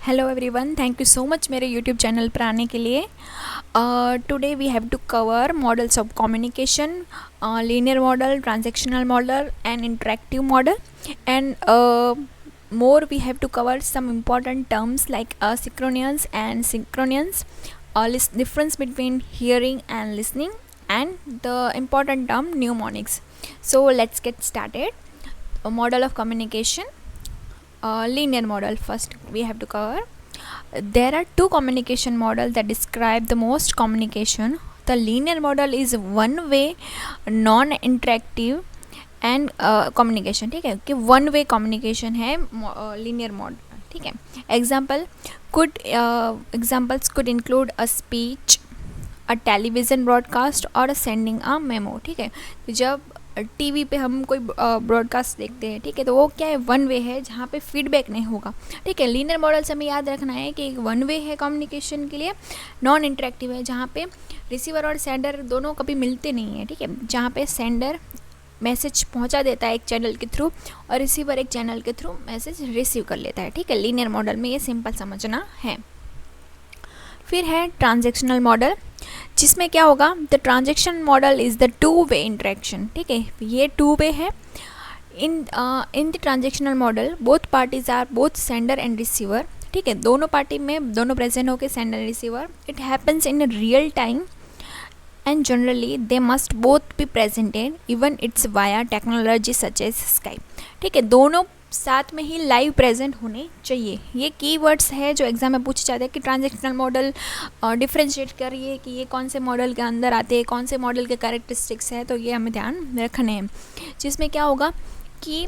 Hello everyone, thank you so much मेरे YouTube channel पर आने के लिए। Today we have to cover models of communication, linear model, transactional model and interactive model and more we have to cover some important terms like asynchronous and synchronous, difference between hearing and listening, and the important term mnemonics. So let's get started. A model of communication, linear model first we have to cover. There are two communication models that describe the most communication. The linear model is one way non-interactive and communication, ठीक है, कि one way communication है linear model, ठीक है। Examples could include a speech, a television broadcast और अ sending a memo, ठीक है। तो जब टीवी पे हम कोई ब्रॉडकास्ट देखते हैं, ठीक है, तो वो क्या है, वन वे है जहाँ पे फीडबैक नहीं होगा, ठीक है। लीनियर मॉडल से हमें याद रखना है कि वन वे है कम्युनिकेशन के लिए, नॉन इंटरेक्टिव है जहाँ पे रिसीवर और सेंडर दोनों कभी मिलते नहीं है, ठीक है। जहाँ पे सेंडर मैसेज पहुंचा देता है एक चैनल के थ्रू और रिसीवर एक चैनल के थ्रू मैसेज रिसीव कर लेता है, ठीक है। लीनियर मॉडल में ये सिंपल समझना है। फिर है ट्रांजैक्शनल मॉडल, जिसमें क्या होगा, the transaction model is the two way interaction, ठीक है। ये टू वे है। In the transactional model both parties are both sender and receiver, ठीक है। दोनों पार्टी में दोनों प्रेजेंट होकर sender receiver, it happens in real time and generally they must both be presented even it's via technology such as Skype, ठीक है। दोनों साथ में ही लाइव प्रेजेंट होने चाहिए। ये कीवर्ड्स है जो एग्जाम में पूछे जाते हैं कि ट्रांजैक्शनल मॉडल डिफ्रेंशिएट करिए कि ये कौन से मॉडल के अंदर आते हैं, कौन से मॉडल के कैरेक्टरिस्टिक्स है, तो ये हमें ध्यान रखने हैं। जिसमें क्या होगा कि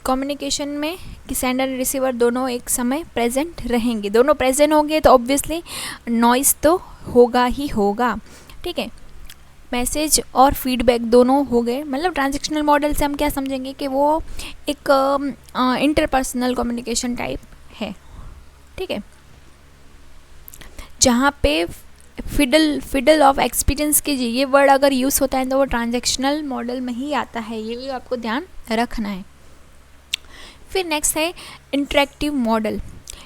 कम्युनिकेशन में कि सेंडर और रिसीवर दोनों एक समय प्रेजेंट रहेंगे। दोनों प्रेजेंट होंगे तो ऑब्वियसली नॉइस तो होगा ही होगा, ठीक है। मैसेज और फीडबैक दोनों हो गए। मतलब ट्रांजैक्शनल मॉडल से हम क्या समझेंगे कि वो एक इंटरपर्सनल कम्युनिकेशन टाइप है, ठीक है, जहाँ पे फिडल ऑफ एक्सपीरियंस के ये वर्ड अगर यूज़ होता है तो वो ट्रांजैक्शनल मॉडल में ही आता है, ये भी आपको ध्यान रखना है। फिर नेक्स्ट है इंटरेक्टिव मॉडल।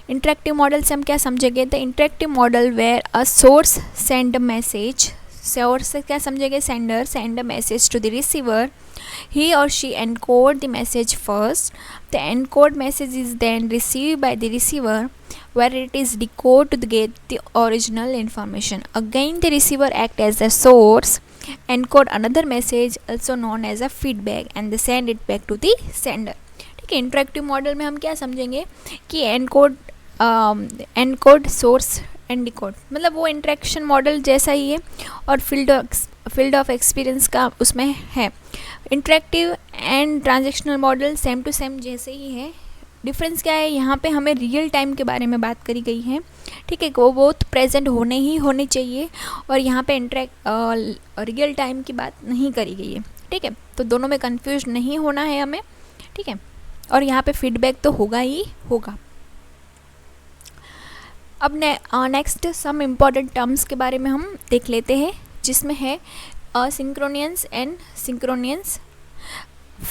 इंटरेक्टिव मॉडल से हम क्या समझेंगे, the interactive model where a source send message, source से क्या समझेंगे, sender send a message to the receiver, he or she encode the message first, the encode message is then received by the receiver where it is decoded to get the original information. Again the receiver act as a source, encode another message also known as a feedback and they send it back to the sender, ठीक है। Interactive model में हम क्या समझेंगे कि encode source and decode, मतलब वो interaction model जैसा ही है और फील्ड ऑफ एक्सपीरियंस का उसमें है। Interactive and transactional model same to same जैसे ही है। डिफरेंस क्या है, यहाँ पे हमें रियल टाइम के बारे में बात करी गई है, ठीक है, वो बहुत प्रेजेंट होने चाहिए और यहाँ पे रियल टाइम की बात नहीं करी गई है, ठीक है। तो दोनों में कंफ्यूज नहीं होना है हमें, ठीक है। और यहाँ पे फीडबैक तो होगा ही होगा। अब नेक्स्ट सम इम्पॉर्टेंट टर्म्स के बारे में हम देख लेते हैं, जिसमें है असिंक्रोनियस एंड सिंक्रोनियस।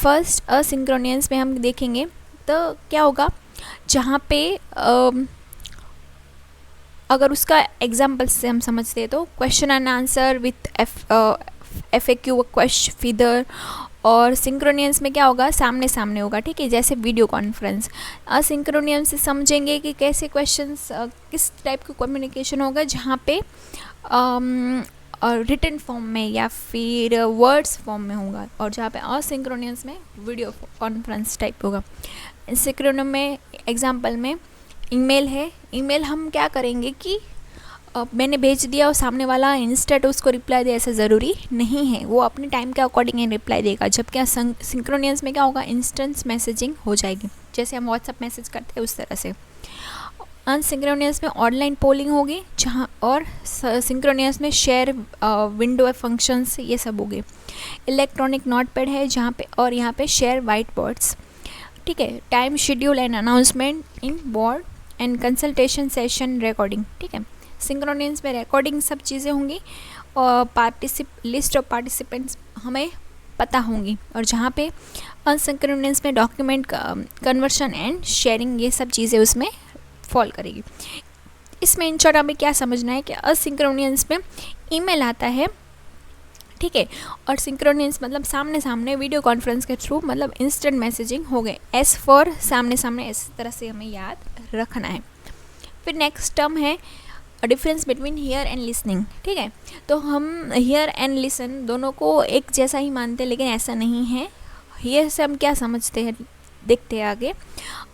फर्स्ट असिंक्रोनियस में हम देखेंगे तो क्या होगा, जहाँ पे अगर उसका एग्जाम्पल से हम समझते हैं तो question and answer with FAQ question feather, और सिंक्रोनियस में क्या होगा, सामने सामने होगा, ठीक है, जैसे वीडियो कॉन्फ्रेंस। असिंक्रोनियस से समझेंगे कि कैसे क्वेश्चंस किस टाइप का कम्युनिकेशन होगा, जहाँ पे रिटन फॉर्म में या फिर वर्ड्स फॉर्म में होगा, और जहाँ पे असिंक्रोनियस में वीडियो कॉन्फ्रेंस टाइप होगा। सिंक्रोनियस में एग्जांपल में ईमेल है, ईमेल हम क्या करेंगे कि मैंने भेज दिया और सामने वाला इंस्टेंट उसको रिप्लाई दे, ऐसा ज़रूरी नहीं है, वो अपने टाइम के अकॉर्डिंग रिप्लाई देगा। जबकि सिंक्रोनियस में क्या होगा, इंस्टेंट मैसेजिंग हो जाएगी, जैसे हम व्हाट्सएप मैसेज करते हैं उस तरह से। अनसिंक्रोनियस में ऑनलाइन पोलिंग होगी, जहाँ और सिंक्रोनियस में शेयर विंडो फंक्शंस ये सब होंगे। इलेक्ट्रॉनिक नोटपैड है जहाँ पे, और यहाँ पे शेयर वाइट बोर्ड्स, ठीक है। Time schedule and announcement in board and consultation session recording, ठीक है। सिंक्रोनियस में रिकॉर्डिंग सब चीज़ें होंगी और लिस्ट ऑफ पार्टिसिपेंट्स हमें पता होंगी, और जहाँ पे अनसिंक्रोनस में डॉक्यूमेंट कन्वर्शन एंड शेयरिंग ये सब चीज़ें उसमें फॉल करेगी। इसमें इन शॉर्ट हमें क्या समझना है कि असिंक्रोनियंस में ईमेल आता है, ठीक है, और सिंक्रोनियंस मतलब सामने सामने वीडियो कॉन्फ्रेंस के थ्रू मतलब इंस्टेंट मैसेजिंग हो गए। एस फॉर सामने सामने, इस तरह से हमें याद रखना है। फिर नेक्स्ट टर्म है difference between here and listening, ठीक है। तो हम हियर एंड लिसन दोनों को एक जैसा ही मानते हैं, लेकिन ऐसा नहीं है। हियर से हम क्या समझते हैं, देखते हैं आगे।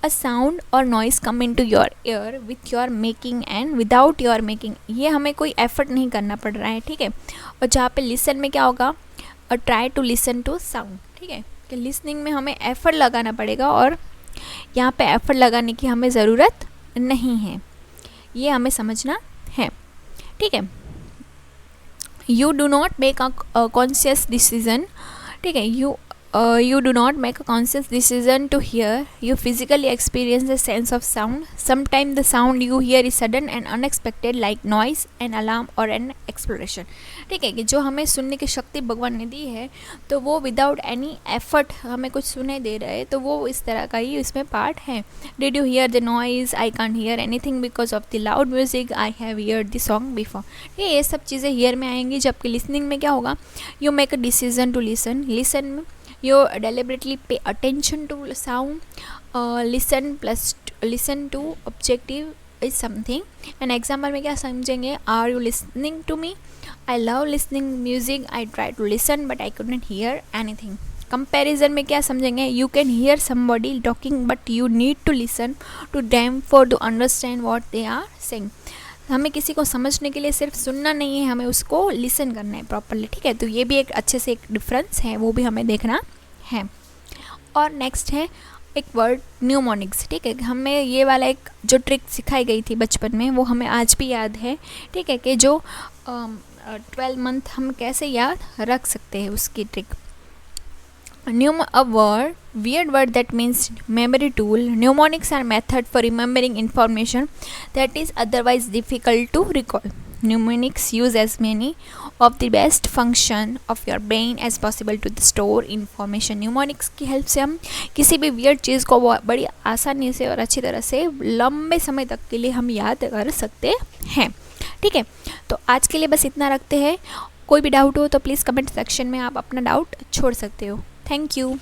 अ साउंड और noise come in to your ear with your making and without your making, ये हमें कोई एफर्ट नहीं करना पड़ रहा है, ठीक है। और जहाँ पे लिसन में क्या होगा, और try to listen to sound, ठीक है, कि लिसनिंग में हमें एफर्ट लगाना पड़ेगा और यहाँ पे एफर्ट लगाने की हमें ज़रूरत नहीं है, ये हमें समझना है, ठीक है। You do not make a conscious decision, ठीक है, you do not make a conscious decision to hear. You physically experience the sense of sound. Sometimes the sound you hear is sudden and unexpected, like noise, an alarm or an explosion. ठीक है, कि जो हमें सुनने की शक्ति भगवान ने दी है, तो वो विदाउट एनी एफर्ट हमें कुछ सुने दे रहे हैं, तो वो इस तरह का ही इसमें पार्ट है। Did you here the noise, I can't hear anything because of the loud music, I have heard the song before. ये सब चीज़ें हियर में आएंगी, जबकि लिसनिंग में क्या होगा, you make a decision to listen. Listen में you deliberately pay attention to sound. Listen to objective is something. an example में क्या समझेंगे, are you listening to me, I love listening music, I try to listen but I couldn't hear anything. comparison में क्या समझेंगे, you can hear somebody talking but you need to listen to them for to understand what they are saying. हमें किसी को समझने के लिए सिर्फ सुनना नहीं है, हमें उसको लिसन करना है प्रॉपरली, ठीक है। तो ये भी एक अच्छे से एक डिफरेंस है, वो भी हमें देखना है। और नेक्स्ट है एक वर्ड न्यूमोनिक्स, ठीक है। हमें ये वाला एक जो ट्रिक सिखाई गई थी बचपन में, वो हमें आज भी याद है, ठीक है, कि जो 12 मंथ हम कैसे याद रख सकते हैं उसकी trick. A weird word that means memory tool. Mnemonics are method for remembering information that is otherwise difficult to recall. Mnemonics use as many of the best function of your brain as possible to store information. Mnemonics की help से हम किसी भी weird चीज़ को बड़ी आसानी से और अच्छी तरह से लंबे समय तक के लिए हम याद कर सकते हैं, ठीक है। तो आज के लिए बस इतना रखते हैं। कोई भी डाउट हो तो प्लीज़ कमेंट सेक्शन में आप अपना डाउट छोड़ सकते हो। Thank you.